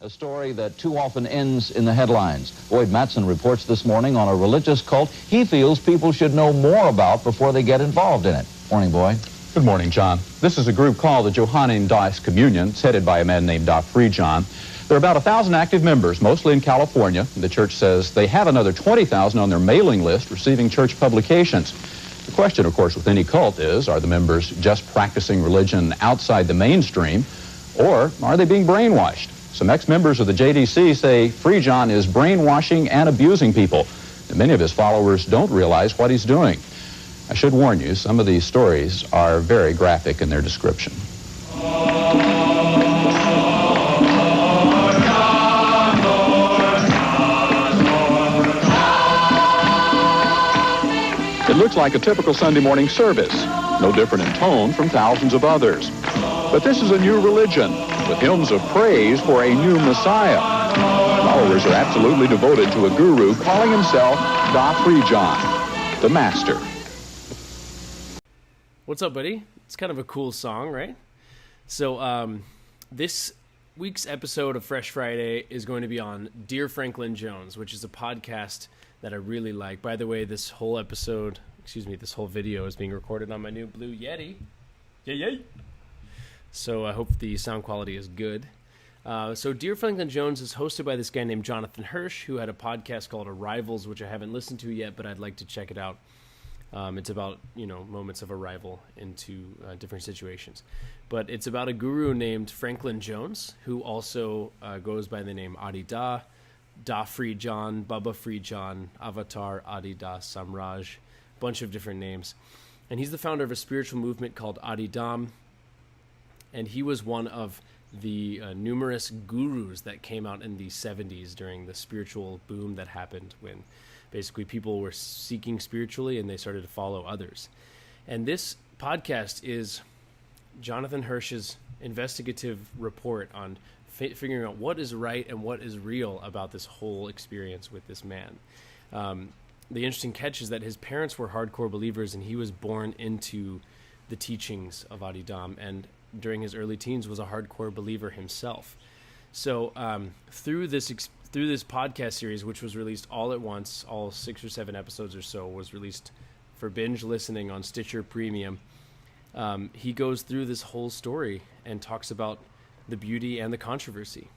A story that too often ends in the headlines. Boyd Mattson reports this morning on a religious cult he feels people should know more about before they get involved in it. Morning, Boyd. Good morning, John. This is a group called the Johannine Dice Communion. It's headed by a man named Dr. John. There are about 1,000 active members, mostly in California. The church says they have another 20,000 on their mailing list receiving church publications. The question, of course, with any cult is, are the members just practicing religion outside the mainstream, or are they being brainwashed? Some ex-members of the JDC say Free John is brainwashing and abusing people, and many of his followers don't realize what he's doing. I should warn you, some of these stories are very graphic in their description. It looks like a typical Sunday morning service, no different in tone from thousands of others. But this is a new religion, with hymns of praise for a new Messiah. Followers are absolutely devoted to a guru calling himself Dr. John, the Master. What's up, buddy? It's kind of a cool song, right? So this week's episode of Fresh Friday is going to be on Dear Franklin Jones, which is a podcast that I really like. By the way, this whole video is being recorded on my new Blue Yeti. Yay! So I hope the sound quality is good. So Dear Franklin Jones is hosted by this guy named Jonathan Hirsch, who had a podcast called Arrivals, which I haven't listened to yet, but I'd like to check it out. It's about, moments of arrival into different situations. But it's about a guru named Franklin Jones, who also goes by the name Adi Da, Da Free John, Baba Free John, Avatar, Adi Da, Samraj, bunch of different names. And he's the founder of a spiritual movement called Adi Dam. And he was one of the numerous gurus that came out in the 70s during the spiritual boom that happened when basically people were seeking spiritually and they started to follow others. And this podcast is Jonathan Hirsch's investigative report on figuring out what is right and what is real about this whole experience with this man. The interesting catch is that his parents were hardcore believers and he was born into the teachings of Adi Dam, and during his early teens was a hardcore believer himself. So through this podcast series, which was released all at once, all 6 or 7 episodes or so, was released for binge listening on Stitcher Premium, he goes through this whole story and talks about the beauty and the controversy.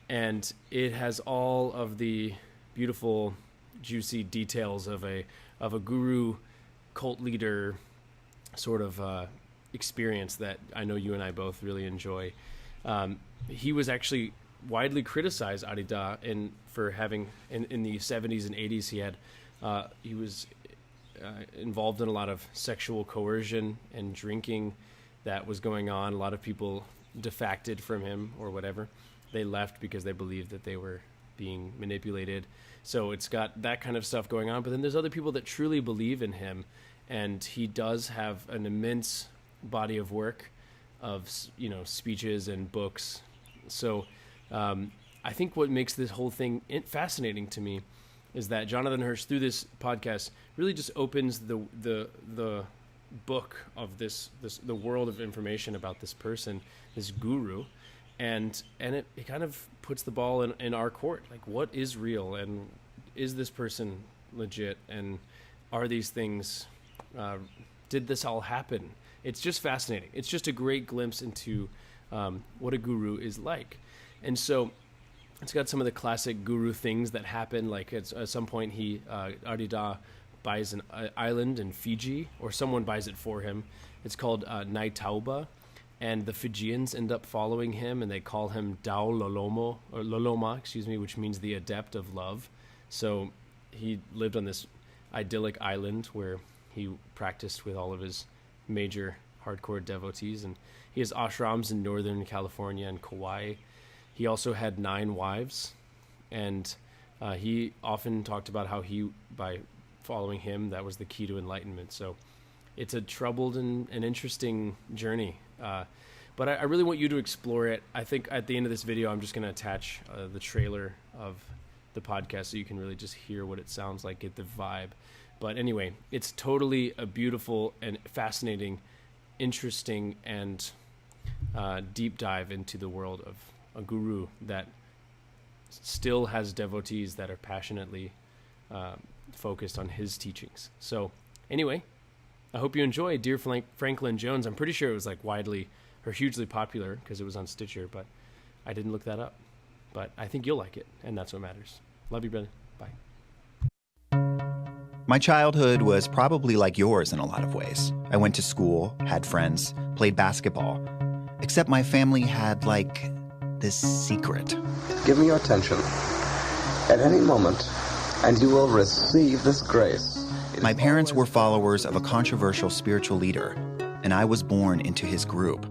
And it has all of the beautiful, juicy details of a guru, cult leader sort of experience that I know you and I both really enjoy. He was actually widely criticized, Adi Da, for having in the 70s and 80s. He was involved in a lot of sexual coercion and drinking that was going on. A lot of people defected from him or whatever. They left because they believed that they were being manipulated. So it's got that kind of stuff going on. But then there's other people that truly believe in him, and he does have an immense body of work of speeches and books. So I think what makes this whole thing fascinating to me is that Jonathan Hirsch, through this podcast, really just opens the book of the world of information about this person, this guru, and it kind of puts the ball in our court. Like, what is real, and is this person legit, and are these things, did this all happen? It's just fascinating. It's just a great glimpse into what a guru is like. And so it's got some of the classic guru things that happen. Like at some point, Adi Da buys an island in Fiji, or someone buys it for him. It's called Naitauba, and the Fijians end up following him, and they call him Dao Loloma, which means the adept of love. So he lived on this idyllic island where he practiced with all of his major hardcore devotees, and he has ashrams in Northern California and Kauai. He also had 9 wives, and he often talked about how by following him, that was the key to enlightenment. So it's a troubled and interesting journey, but I really want you to explore it. I think at the end of this video, I'm just going to attach the trailer of the podcast so you can really just hear what it sounds like, get the vibe. But anyway, it's totally a beautiful and fascinating, interesting, and deep dive into the world of a guru that still has devotees that are passionately focused on his teachings. So anyway, I hope you enjoy Dear Franklin Jones. I'm pretty sure it was like widely or hugely popular because it was on Stitcher, but I didn't look that up. But I think you'll like it, and that's what matters. Love you, brother. Bye. My childhood was probably like yours in a lot of ways. I went to school, had friends, played basketball. Except my family had, like, this secret. Give me your attention at any moment, and you will receive this grace. My parents were followers of a controversial spiritual leader, and I was born into his group.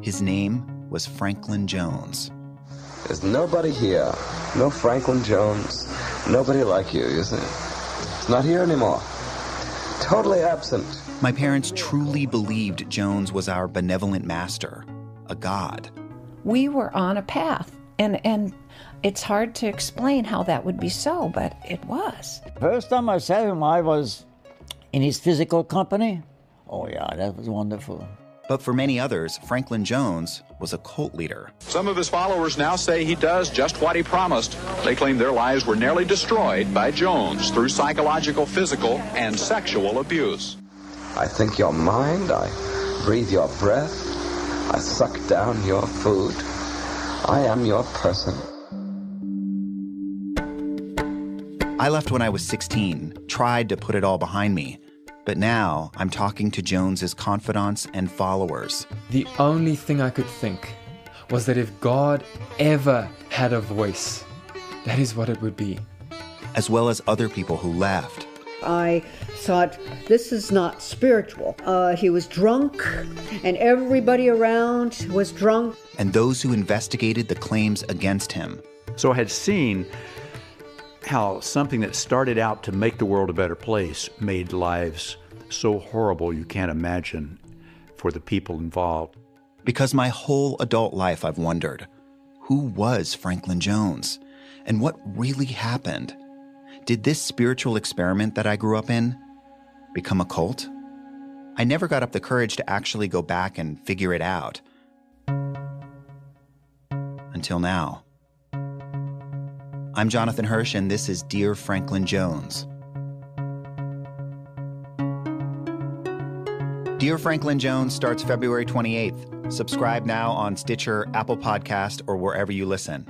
His name was Franklin Jones. There's nobody here, no Franklin Jones, nobody like you see. He's not here anymore. Totally absent. My parents truly believed Jones was our benevolent master, a god. We were on a path, and it's hard to explain how that would be so, but it was. First time I saw him, I was in his physical company. Oh yeah, that was wonderful. But for many others, Franklin Jones was a cult leader. Some of his followers now say he does just what he promised. They claim their lives were nearly destroyed by Jones through psychological, physical, and sexual abuse. I think your mind, I breathe your breath, I suck down your food. I am your person. I left when I was 16, tried to put it all behind me. But now I'm talking to Jones's confidants and followers. The only thing I could think was that if God ever had a voice, that is what it would be. As well as other people who left. I thought, this is not spiritual. He was drunk, and everybody around was drunk. And those who investigated the claims against him. So I had seen how something that started out to make the world a better place made lives so horrible you can't imagine for the people involved. Because my whole adult life I've wondered, who was Franklin Jones? And what really happened? Did this spiritual experiment that I grew up in become a cult? I never got up the courage to actually go back and figure it out. Until now. I'm Jonathan Hirsch, and this is Dear Franklin Jones. Dear Franklin Jones starts February 28th. Subscribe now on Stitcher, Apple Podcast, or wherever you listen.